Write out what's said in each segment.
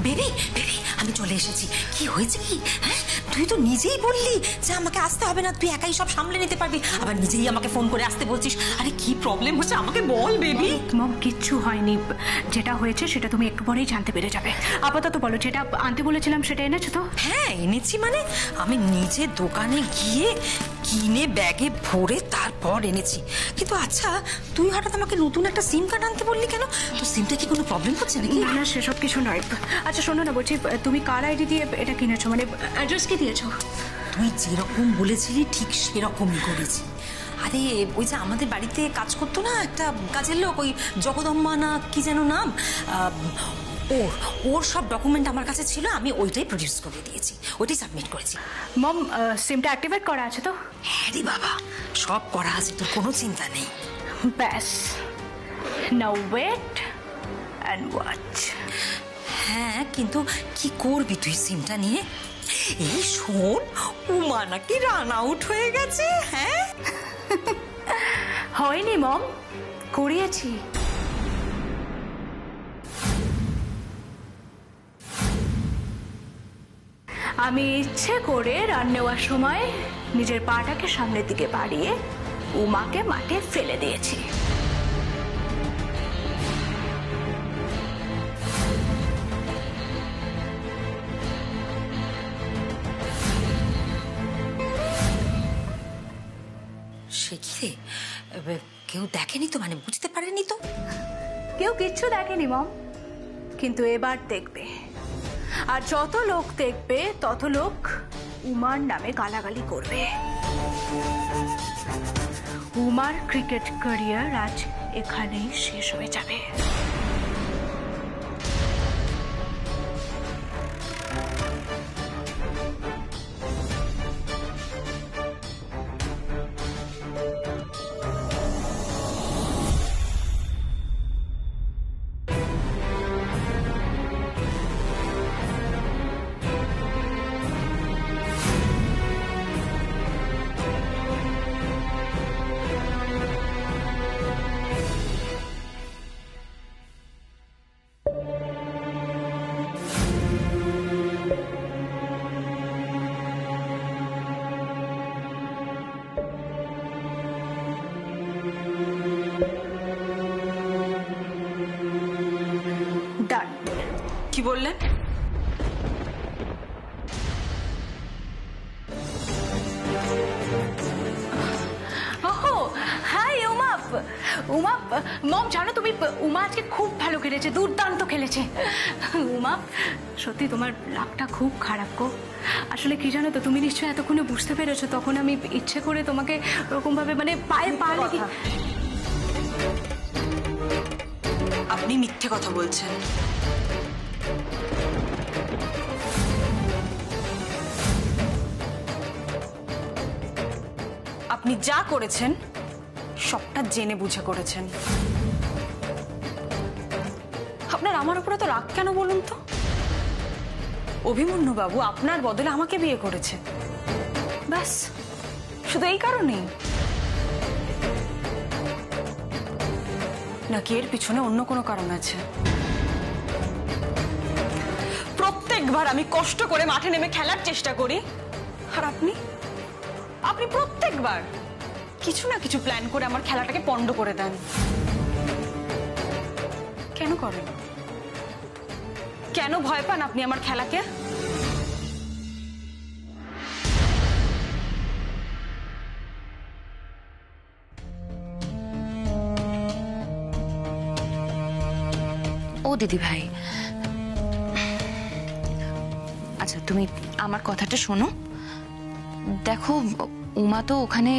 Baby baby আমি চলে এসেছি। কি হয়েছে কি? হ্যাঁ, তুই তো নিজেই বললি যে আমাকে আসতে হবে না, তুই একাই সব সামলে নিতে পারবি, আবার নিজেই আমাকে ফোন করে আসতে বলছিস। আরে কি প্রবলেম হচ্ছে আমাকে বল বেবি। মম কিচ্ছু হয়নি, যেটা হয়েছে সেটা তুমি একটু পরেই জানতে পেরে যাবে। আপাতত বলো, যেটা আনতে বলেছিলাম সেটা এনেছো তো? হ্যাঁ এনেছি, মানে আমি নিজে দোকানে গিয়ে কিনে ব্যাগে ভরে তারপর এনেছি। কিন্তু আচ্ছা, তুই হঠাৎ আমাকে নতুন একটা সিম কার্ড আনতে বললি কেন? তো সিমটা কি কোনো প্রবলেম হচ্ছে নাকি? না না, সেসব কিছু নয়। আচ্ছা শোনো না, বলছি তুমি কার আইডি দিয়ে এটা কিনেছো, মানে অ্যাড্রেস কি দিয়েছো? তুই যেরকম বলেছিলি ঠিক সেরকমই করেছি। আরে ওই যে আমাদের বাড়িতে কাজ করতো না একটা কাজের লোক, ওই জগদম্মা না কি যেন নাম, ওর সব ডকুমেন্ট আমার কাছে ছিল, আমি ওইটাই প্রডিউস করে দিয়েছি, ওইটাই সাবমিট করেছি। মম সিমটা অ্যাক্টিভেট করা আছে তো? হ্যাঁ রে বাবা, সব করা আছে, তোর কোনো চিন্তা নেই। ব্যাস, নাও ওয়েট অ্যান্ড ওয়াচ। হ্যাঁ কিন্তু কি করবি তুই সিমটা নিয়ে? এই শোন, উমা নাকি রান আউট হয়ে গেছে। হ্যাঁ হয়নি মম, করিয়েছি। আমি ইচ্ছে করে রান নেওয়ার সময় নিজের পাটাকে সামনের দিকে বাড়িয়ে উমাকে মাঠে ফেলে দিয়েছি। সে কি রে, কেউ দেখেনি তো, মানে বুঝতে পারেনি তো? কেউ কিচ্ছু দেখেনি মম, কিন্তু এবার দেখবে, আর যত লোক দেখবে তত লোক উমার নামে গালাগালি করবে। উমার ক্রিকেট ক্যারিয়ার আজ এখানেই শেষ হয়ে যাবে। ডান। কি বললেন? ওহো হাই উমা। উমা মম, জানো তুমি, উমা আজকে খুব ভালো খেলেছে, দুর্দান্ত খেলেছে। উমা সত্যি তোমার লাকটা খুব খারাপ গো। আসলে কি জানো তো, তুমি নিশ্চয়ই এতক্ষণে বুঝতে পেরেছো, তখন আমি ইচ্ছে করে তোমাকে ওরকম ভাবে মানে পায়ে পা লেগে। আপনি মিথ্যে কথা বলছেন। আপনি যা করেছেন সবটা জেনে বুঝে করেছেন। আপনার আমার উপরে তো রাগ কেন বলুন তো? অভিমন্যু বাবু আপনার বদলে আমাকে বিয়ে করেছে, ব্যাস, শুধু এই কারণেই? নাকি এর পিছনে অন্য কোনো কারণ আছে? প্রত্যেকবার আমি কষ্ট করে মাঠে নেমে খেলার চেষ্টা করি, আর আপনি আপনি প্রত্যেকবার কিছু না কিছু প্ল্যান করে আমার খেলাটাকে পণ্ড করে দেন। কেন করেন? কেন ভয় পান আপনি আমার খেলাকে? ও দিদি ভাই, আচ্ছা তুমি আমার কথাটা শোনো। দেখো, উমা তো ওখানে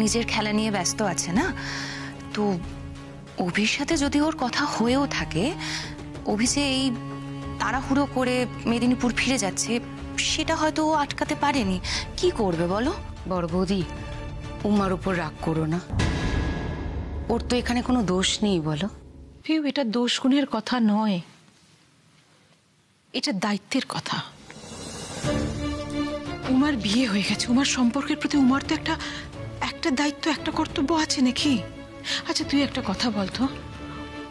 নিজের খেলা নিয়ে ব্যস্ত আছে না, তো অভির সাথে যদি ওর কথা হয়েও থাকে, অভি যে এই তাড়াহুড়ো করে মেদিনীপুর ফিরে যাচ্ছে সেটা হয়তো ও আটকাতে পারেনি। কি করবে বলো? বড় বৌদি, উমার উপর রাগ করো না, ওর তো এখানে কোনো দোষ নেই বলো। পিউ, এটা দোষ গুণের কথা নয়, এটা দায়িত্বের কথা। উমার বিয়ে হয়ে গেছে, উমার সম্পর্কের প্রতি উমার তো একটা দায়িত্ব, একটা কর্তব্য আছে নাকি? আচ্ছা তুই একটা কথা বলতো,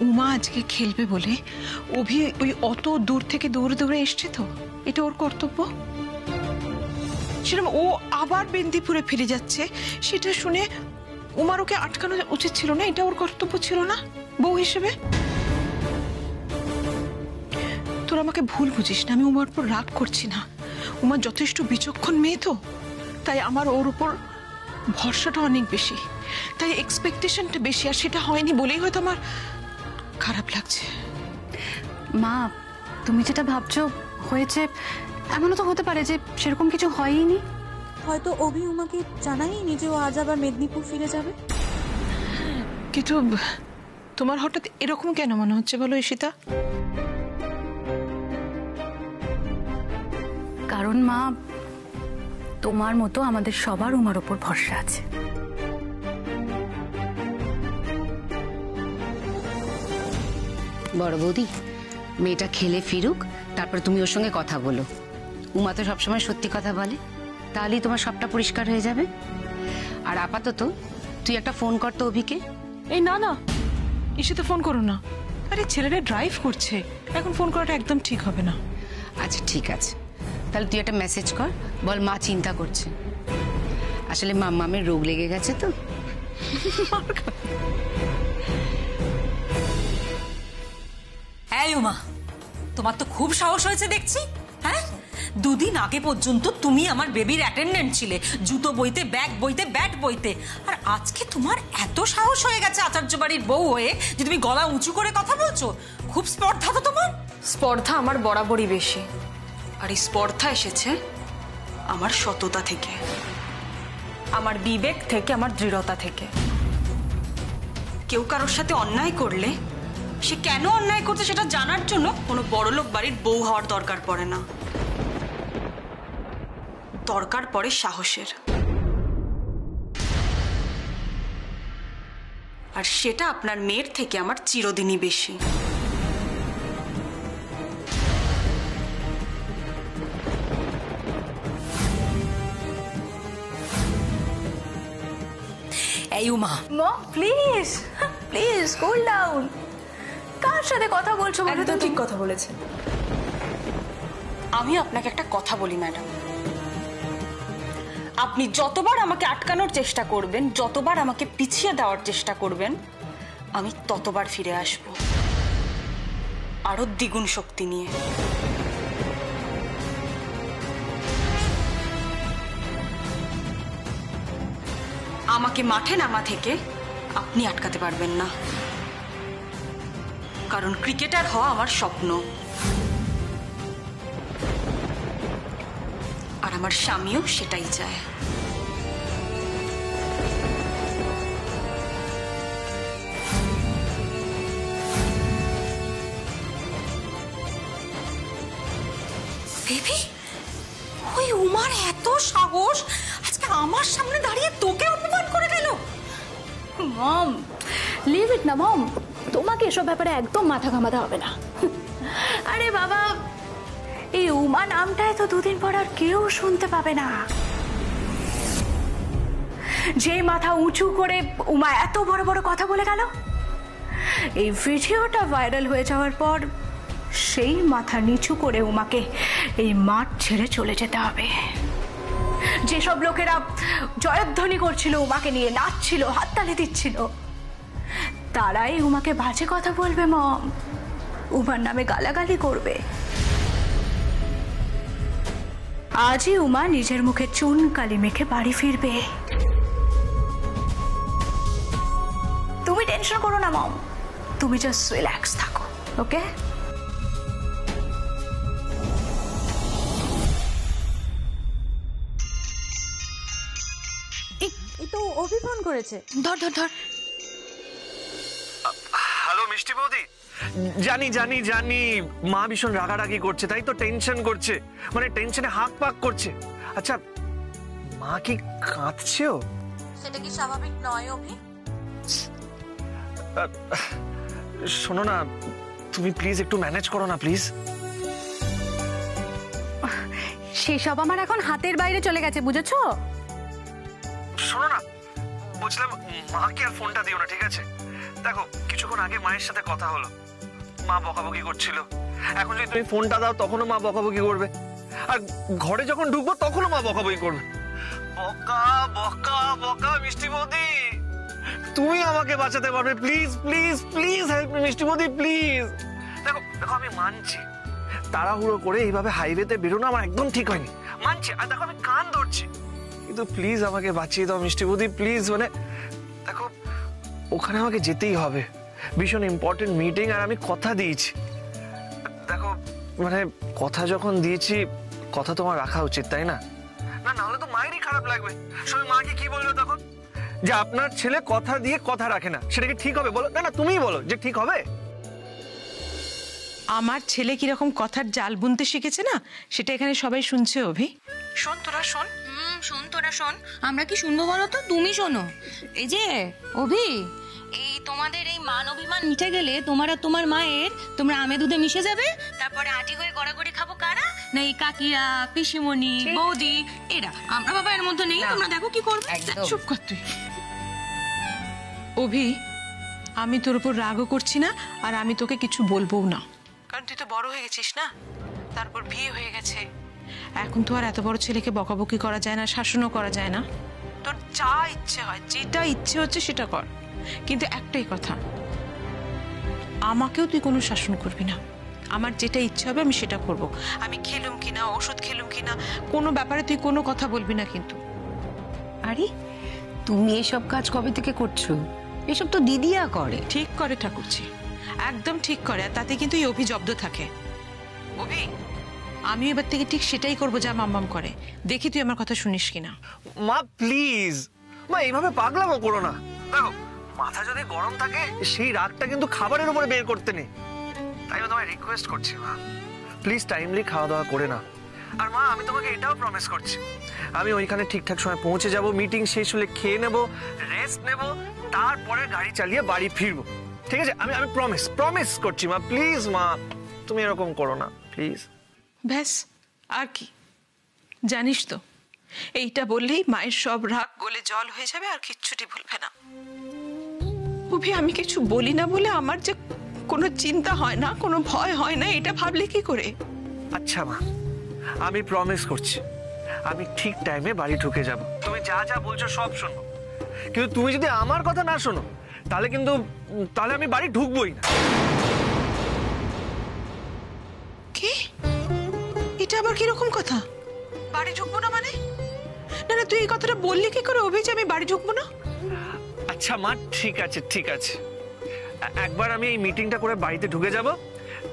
উমা আজকে খেলবে বলে অভি ওই অত দূর থেকে দৌড়ে দৌড়ে এসছে, তো এটা ওর কর্তব্য। সেরকম ও আবার বেন্দিপুরে ফিরে যাচ্ছে, সেটা শুনে উমার ওকে আটকানো উচিত ছিল না? এটা ওর কর্তব্য ছিল না বউ হিসেবে? তোর আমাকে ভুল বুঝিস না, আমি উমার উপর রাগ করছি না। উমা যথেষ্ট বিচক্ষণ মেয়ে, তো তাই আমার ওর উপর ভরসাটা অনেক বেশি, তাই এক্সপেকটেশনটা বেশি, আর সেটা হয়নি বলেই হয়তো আমার খারাপ লাগছে। মা, তুমি যেটা ভাবছো হয়েছে, এমনও তো হতে পারে যে সেরকম কিছু হয়নি। হয়তো অভি উমাকে জানায়নি যে ও আজ আবার মেদিনীপুর ফিরে যাবে। কিন্তু তোমার হঠাৎ এরকম কেন মনে হচ্ছে বলো ঈশিতা? কারণ মা, তোমার মতো আমাদের সবার উমার ওপর ভরসা আছে। বড় বৌদি, মেয়েটা খেলে ফিরুক, তারপর তুমি ওর সঙ্গে কথা বলো। উমা তো সবসময় সত্যি কথা বলে, তাহলেই তোমার সবটা পরিষ্কার হয়ে যাবে। আর আপাতত তুই একটা ফোন কর তো অভিকে। এই না না, ঈশিতা ফোন করো না। আরে ছেলেরা ড্রাইভ করছে, এখন ফোন করাটা একদম ঠিক হবে না। আচ্ছা ঠিক আছে, তাহলে তুই একটা মেসেজ কর, বল মা চিন্তা করছে, আসলে মামের রোগ লেগে গেছে তো। এই উমা, তোমার তো খুব সাহস হয়েছে দেখছি। হ্যাঁ, দুদিন আগে পর্যন্ত তুমি আমার বেবির অ্যাটেন্ডেন্ট ছিলে, জুতো বইতে, ব্যাগ বইতে, ব্যাট বইতে, আর আজকে তোমার এত সাহস হয়ে গেছে আচার্য বাড়ির বউ হয়ে যে তুমি গলা উঁচু করে কথা বলছো। খুব স্পর্ধা তো তোমার। স্পর্ধা আমার বরাবরই বেশি, আর এই স্পর্ধা এসেছে আমার সততা থেকে, আমার বিবেক থেকে, আমার দৃঢ়তা থেকে। কেউ কারোর সাথে অন্যায় করলে সে কেন অন্যায় করছে সেটা জানার জন্য কোনো বড়লোক বাড়ির বউ হওয়ার দরকার পড়ে না, দরকার পড়ে সাহসের। আর সেটা আপনার মেয়ের থেকে আমার চিরদিনই বেশি। এই Uma, mom please please cool down. কার সাথে কথা বলছো? একদম ঠিক কথা বলেছেন। আমি আপনাকে একটা কথা বলি ম্যাডাম, আপনি যতবার আমাকে আটকানোর চেষ্টা করবেন, যতবার আমাকে পিছিয়ে দেওয়ার চেষ্টা করবেন, আমি ততবার ফিরে আসব আরো দ্বিগুণ শক্তি নিয়ে। আমাকে মাঠে নামা থেকে আপনি আটকাতে পারবেন না, কারণ ক্রিকেটার হওয়া আমার স্বপ্ন, আর আমার স্বামীও সেটাই চায়। বেবি, ওই উমার এত সাহস, আজকে আমার সামনে দাঁড়িয়ে তোকে অপমান করে গেল। মম লিভ ইট না মম, তোমাকে এসব ব্যাপারে একদম মাথা ঘামাতে হবে না। আরে বাবা, এই উমা নামটাই তো দুদিন পর আর কেউ শুনতে পাবে না। যে মাথা উঁচু করে উমা এত বড় বড় কথা বলে গেল, এই ভিডিওটা ভাইরাল হয়ে যাওয়ার পর সেই মাথা নিচু করে উমাকে এই মাঠ ছেড়ে চলে যেতে হবে। যেসব লোকেরা জয়ধ্বনি করছিল, উমাকে নিয়ে নাচছিল, হাততালি দিচ্ছিল, তারাই উমাকে বাজে কথা বলবে মম, উমার নামে গালাগালি করবে। আজই উমা নিজের মুখে চুন কালি মেখে বাড়ি ফিরবে। তুমি টেনশন করো না মম, তুমি জাস্ট রিল্যাক্স থাকো, ওকে? এই তো অভি ফোন করেছে। ধর ধর ধর। হ্যালো মিষ্টি বৌদি, জানি জানি জানি মা ভীষণ রাগারাগি করছে, তাই তো টেনশন করছে, মানে টেনশনে হাঁক পাক করছে। আচ্ছা, মা কি কাঁদছেও? সেটা কি স্বাভাবিক নয় অভি? শোনো না, তুমি প্লিজ একটু ম্যানেজ করো না প্লিজ। সেসব আমার এখন হাতের বাইরে চলে গেছে, বুঝেছো? শোনো না, বুঝলাম, মাকে আর ফোনটা দিও না, ঠিক আছে? দেখো কিছুক্ষণ আগে মায়ের সাথে কথা হলো, মা বকাবকি করছিল। এখন যদি তুমি ফোনটা দাও তখনও মা বকাবকি করবে, আর ঘরে যখন ঢুকবো তখনও মা বকাবকি করবে। বকা বকা বকা। মিষ্টি বৌদি তুমি আমাকে বাঁচাতে পারবে, please please please help me মিষ্টি বৌদি প্লিজ। দেখো দেখো আমি মানছি তাড়াহুড়ো করে এইভাবে হাইওয়েতে বেরোনো আমার একদম ঠিক হয়নি, মানছি। আর দেখো আমি কান ধরছি, কিন্তু প্লিজ আমাকে বাঁচিয়ে দাও মিষ্টি বৌদি প্লিজ। মানে দেখো ওখানে আমাকে যেতেই হবে, ভীষণ ইম্পর্টেন্ট মিটিং, আর আমি কথা দিয়েছি। দেখো মানে কথা যখন দিয়েছি কথা তোমার রাখা উচিত, তাই না? না নাহলে তো মায়েরই খারাপ লাগবে। সবাই মাকে কি বললো তখন, যে আপনার ছেলে কথা দিয়ে কথা রাখে না, সেটা কি ঠিক হবে বলো? না না তুমিই বলো যে ঠিক হবে। আমার ছেলে কিরকম কথার জাল বুনতে শিখেছে না, সেটা এখানে সবাই শুনছে। অভি শোন, তোরা শোন। শোন তোরা শোন। আমরা কি শুনবো বলো তো? তুমি শোনো। এই যে অভি, এই তোমাদের এই মান অভিমান মিটে গেলে তোমার আর তোমার মায়ের তোমরা আমে দুধে মিশে যাবে, তারপরে আটি হয়ে গড়াগড়ি খাবো কারা? না এই কাকিরা, পিসিমণি, বৌদি, এরা। আমরা বাবা এর মধ্যে নেই, তোমরা দেখো কি করবে। চুপ কর তুই। অভি আমি তোর উপর রাগও করছি না, আর আমি তোকে কিছু বলবো না, কারণ তুই তো বড় হয়ে গেছিস না, তারপর বিয়ে হয়ে গেছে। এখন তো আর এত বড় ছেলেকে বকাবকি করা যায় না, শাসনও করা যায় না। তোর যা ইচ্ছে হয়, যেটা ইচ্ছে হচ্ছে সেটা কর, কিন্তু একটাই কথা, আমাকেও তুই কোনো শাসন করবি না। আমার যেটা ইচ্ছে হবে আমি সেটা করব। আমি খেলুম কিনা, ওষুধ খেলুম কিনা, কোনো ব্যাপারে তুই কোনো কথা বলবি না কিন্তু। আরে তুমি এসব কাজ কবে থেকে করছো? এসব তো দিদিয়া করে। ঠিক করে ঠাকুরজি, একদম ঠিক করে, আর তাতে কিন্তু এই অভি জব্দ থাকে। অভি আমি এবার থেকে ঠিক সেটাই করবো যা মাম্মাম করে, দেখি তুই আমার কথা শুনিস কিনা। মা প্লিজ, মা এইভাবে পাগলামো করো না। দেখো মাথা যদি গরম থাকে সেই রাগটা কিন্তু খাবারের উপরে বের করতে নেই। তাই আমি তোমায় রিকোয়েস্ট করছি মা, প্লিজ টাইমলি খাওয়া দাওয়া করে নাও। আর মা আমি তোমাকে এটাও প্রমিস করছি, আমি ওইখানে ঠিকঠাক সময় পৌঁছে যাব, মিটিং শেষ হলে খেয়ে নেব, রেস্ট নেব, তারপরে গাড়ি চালিয়ে বাড়ি ফিরবো। ঠিক আছে? আমি আমি প্রমিস করছি মা, প্লিজ মা তুমি এরকম করো না প্লিজ। ব্যাস আর কি, জানিস তো এইটা বললেই মায়ের সব রাগ গলে জল হয়ে যাবে, আর কিচ্ছুটি ভুলবে না। অভি আমি কিছু বলি না বলে আমার যে কোনো চিন্তা হয় না, কোনো ভয় হয় না, এটা ভাবলে কি করে? আচ্ছা মা আমি প্রমিস করছি, আমি ঠিক টাইমে বাড়ি ঢুকে যাব, তুমি যা যা বলছো সব শোনো। কিন্তু তুমি যদি আমার কথা না শোনো তাহলে আমি বাড়ি ঢুকবোই না। কি? এটা আবার কিরকম কথা? বাড়ি ঢুকবো না মানে? না না তুই এই কথাটা বললি কি করে অভি যে আমি বাড়ি ঢুকবো না? আচ্ছা মা ঠিক আছে ঠিক আছে, একবার আমি এই মিটিংটা করে বাড়িতে ঢুকে যাব,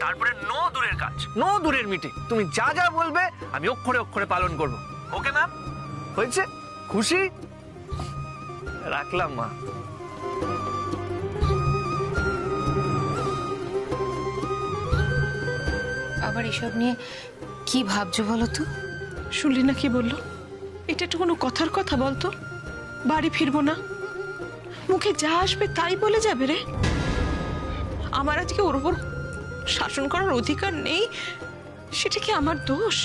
তারপরে নো দূরের কাজ, নো দূরের মিটিং, তুমি যা যা বলবে আমি অক্ষরে অক্ষরে পালন করব। Okay ma'am? হয়েছে? খুশি? রাখলাম মা। আবার এসব নিয়ে কি ভাবছো বলো তো? শুনলি না কি বললো? এটা একটু কোনো কথার কথা বলতো? বাড়ি ফিরবো না, মুখে যা আসবে তাই বলে যাবে রে। আমার আজকে ওর উপর শাসন করার অধিকার নেই, সেটা কি আমার দোষ?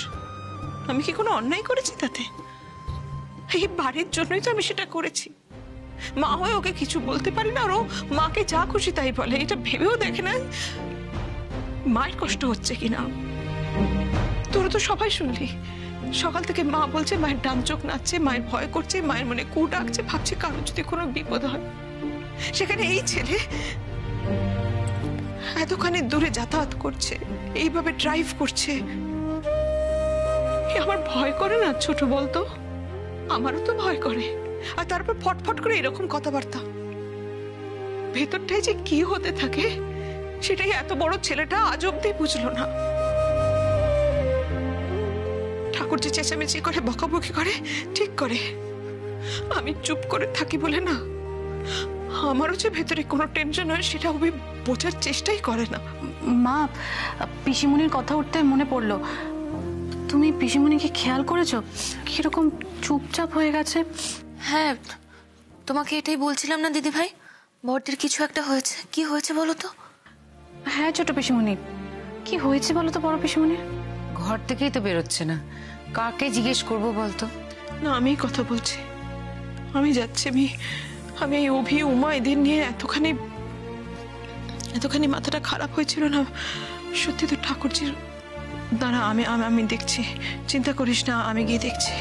আমি কি কোনো অন্যায় করেছি তাতে? এই বাড়ির জন্যই তো আমি সেটা করেছি। মা হয়ে ওকে কিছু বলতে পারি না, আর ও মাকে যা খুশি তাই বলে। এটা ভেবেও দেখে না মায়ের কষ্ট হচ্ছে কিনা। তোরা তো সবাই শুনলি, সকাল থেকে মা বলছে মায়ের ডান চোখ নাচছে, মায়ের ভয় করছে, মায়ের মনে কু ডাকছে, ভাবছে কারোর যদি কোনো বিপদ হয়। সেখানে এই ছেলে এতখানি দূরে যাতায়াত করছে, এইভাবে ড্রাইভ করছে। আমার ভয় করে না ছোট বলতো? আমারও তো ভয় করে। আর তারপর ফটফট করে এরকম কথাবার্তা, ভেতরটায় যে কি হতে থাকে সেটাই এত বড় ছেলেটা আজ অব্দি বুঝলো না। ঠাকুর যে চেঁচামেচি করে, বকাবকি করে, ঠিক করে। আমি চুপ করে থাকি বলে না, আমারও যে ভেতরে কোনো টেনশন হয় সেটা ওই বোঝার চেষ্টাই করে না। মা, পিসিমণির কথা উঠতে মনে পড়লো, তুমি পিসিমণিকে খেয়াল করেছো কিরকম চুপচাপ হয়ে গেছে? হ্যাঁ তোমাকে এটাই বলছিলাম না দিদি ভাই, বড়দের কিছু একটা হয়েছে। কি হয়েছে বলো তো? হ্যাঁ ছোট পিসিমণি, কি হয়েছে বলো তো বড় পিসিমণির? ঘর থেকেই তো বেরোচ্ছে না, কাকে জিজ্ঞেস করবো বলতো? না আমি কথা বলছি, আমি যাচ্ছি। আমি এই অভি উমা এদের নিয়ে এতখানি এতখানি মাথাটা খারাপ হয়েছিল না, সত্যি তো ঠাকুরজির। দাঁড়া, আমি দেখছি, চিন্তা করিস না, আমি গিয়ে দেখছি।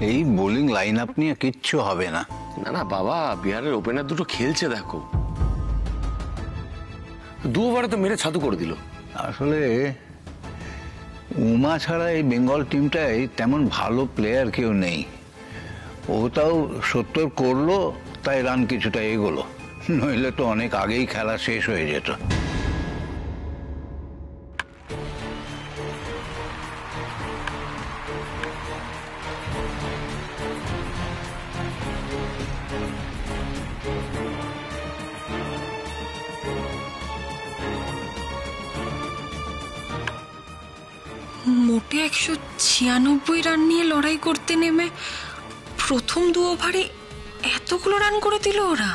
এই বোলিং লাইন আপ নিয়ে কিচ্ছু হবে না। না না বাবা, বিহারের ওপেনার দুটো খেলছে দেখো, 2 ওভারে তো মেরে ছাতু করে দিল। আসলে উমা ছাড়া এই বেঙ্গল টিমটায় তেমন ভালো প্লেয়ার কেউ নেই। ও তাও 70 করলো, তাই রান কিছুটা এগোলো, নইলে তো অনেক আগেই খেলা শেষ হয়ে যেত। মোটে 196 রান নিয়ে লড়াই করতে নেমে প্রথম 2 ওভারে এতগুলো রান করে দিল ওরা।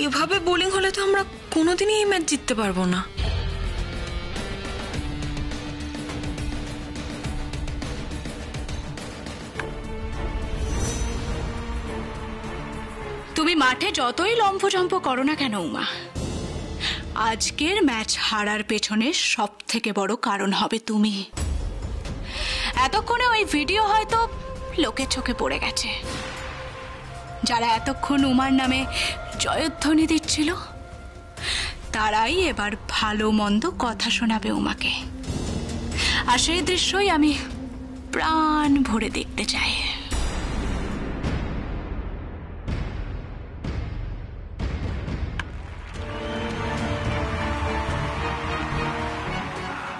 এভাবে বোলিং হলে তো আমরা কোনোদিনই এই ম্যাচ জিততে পারবো না। তুমি মাঠে যতই লম্ফঝম্প করো না কেন উমা, আজকের ম্যাচ হারার পেছনে সব থেকে বড় কারণ হবে তুমি। এতক্ষণে ওই ভিডিও হয়তো লোকের চোখে পড়ে গেছে। যারা এতক্ষণ উমার নামে জয়ধ্বনি দিচ্ছিল, তারাই এবার ভালো মন্দ কথা শোনাবে উমাকে। আর সেই দৃশ্যই আমি প্রাণ ভরে দেখতে চাই।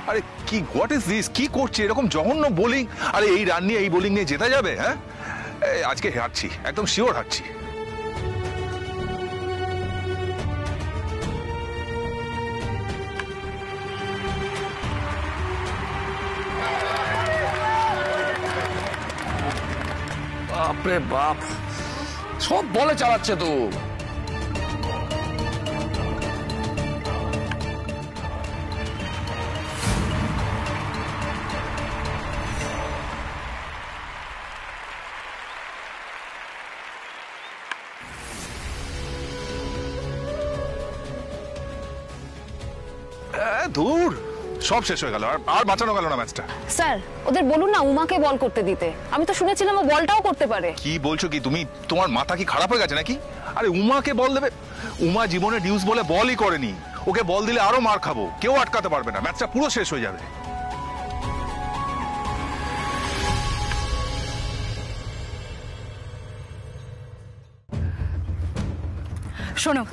আরে কি হোয়াট ইজ দিস? কি করছে এরকম জঘন্য বোলিং? আরে এই রান নিয়ে, এই বোলিং নিয়ে জেতা যাবে? হ্যাঁ, আজকে হারছি, একদম শিওর হারছি। বাপরে বাপ, সব বলে চালাচ্ছে তো। দূর, সব শেষ হয়ে গেল, আর বাঁচানো গেল না ম্যাচটা। স্যার, ওদের বলুন না উমাকে বল করতে দিতে। আমি তো শুনেছিলাম ও বলটাও করতে পারে। কি বলছো কি তুমি? তোমার মাথা কি খারাপ হয়ে গেছে নাকি? আরে উমাকে বল দেবে? উমা জীবনে ডিউস বলে বলই করেনি। ওকে বল দিলে আরো মার খাবো, কেউ আটকাতে পারবে না, ম্যাচটা পুরো শেষ হয়ে যাবে। শোনো,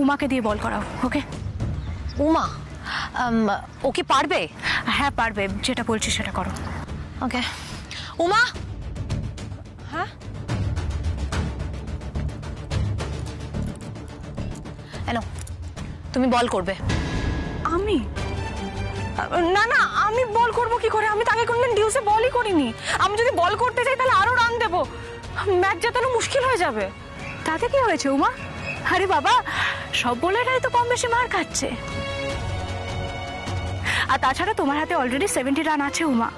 উমাকে দিয়ে বল করাও, ওকে? উমা ও কি পারবে? হ্যাঁ পারবে, যেটা বলছি সেটা করো। ওকে উমা। হ্যাঁ হ্যালো, তুমি বল করবে। আমি? না না, আমি বল করব কি করে? আমি তাকে কোনদিন ডিউসে বলই করিনি। আমি যদি বল করতে যাই তাহলে আরো রান দেবো, ম্যাচ জেতানো মুশকিল হয়ে যাবে। তাতে কি হয়েছে উমা? আরে বাবা, সব বোলাররাই তো কম বেশি মার খাচ্ছে। আর তাছাড়া তোমার হাতে অলরেডি 70 রান আছে উমা।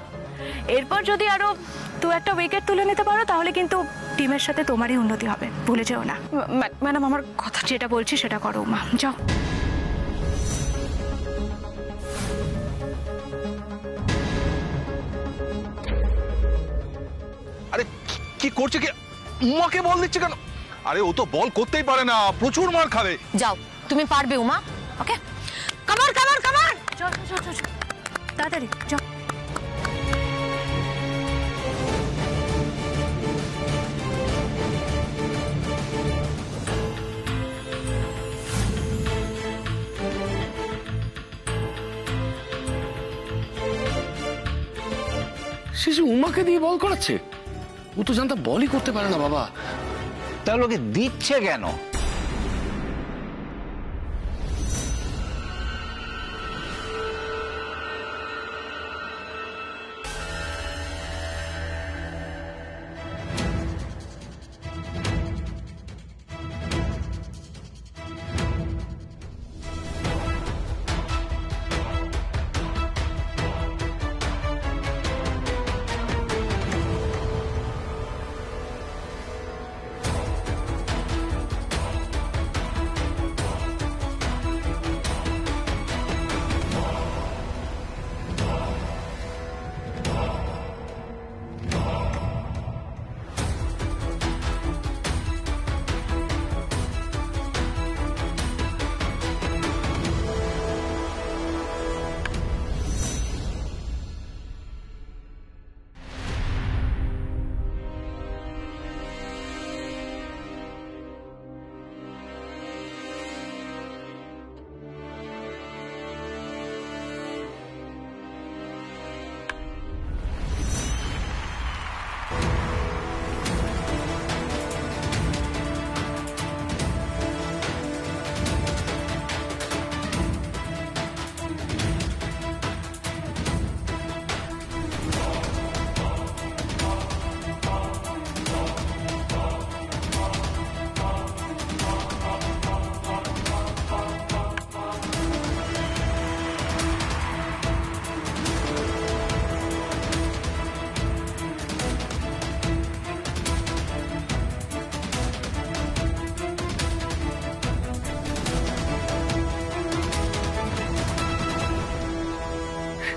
এরপর যদি আরো 2-1 উইকেট তুলে নিতে পারো তাহলে কিন্তু টিমের সাথে তোমারই উন্নতি হবে, ভুলে যেও না। ম্যাডাম, আমার কথা যেটা বলছি সেটা করো উমা, যাও। আরে কি করছে কি? উমাকে বল দিচ্ছে কেন? আরে ও তো বল করতেই পারে না, প্রচুর মার খাবে। যাও, তুমি পারবে উমা। ওকে, কামার কামার কামার। চল চল চল, তাড়াতাড়ি যাও। শেষে উমাকে দিয়ে বল করাচ্ছে? ও তো জানতাম বলই করতে পারে না বাবা। তাহলে ওকে দিচ্ছে কেন?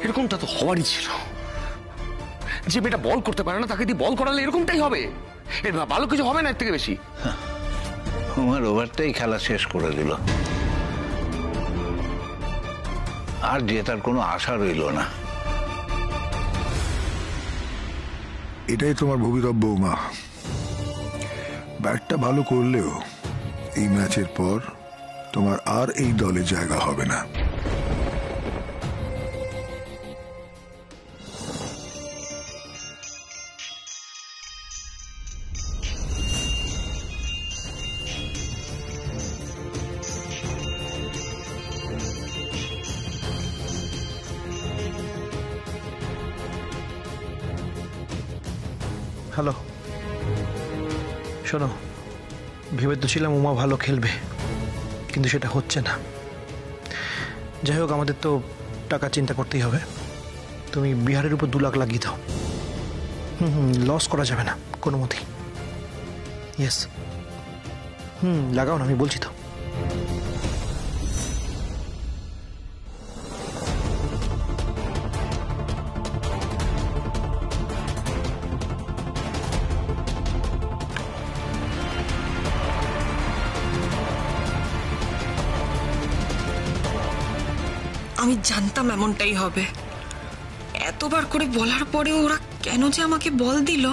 এরকমটা তো হওয়ারই ছিল। যে মেয়েটা বল করতে পারে না তাকে দিয়ে বল করালে এরকমটাই হবে। এর ভালো কিছু হবে না এর থেকে বেশি। আমার ওভারটাই খেলা শেষ করে দিল, আর জেতার কোনো আশা রইল না। এটাই তোমার ভবিতব্য উমা। ব্যাটটা ভালো করলেও এই ম্যাচের পর তোমার আর এই দলে জায়গা হবে না। হ্যালো, শোনো, ভেবে তো ছিলাম উমা ভালো খেলবে, কিন্তু সেটা হচ্ছে না। যাই হোক, আমাদের তো টাকা চিন্তা করতেই হবে। তুমি বিহারের উপর 2 লাখ লাগিয়ে দাও। লস করা যাবে না কোনো মতেই। ইয়েস, লাগাও না, আমি বলছি তো। আমি জানতাম এমনটাই হবে। এতবার করে বলার পরেও ওরা কেন যে আমাকে বল দিল।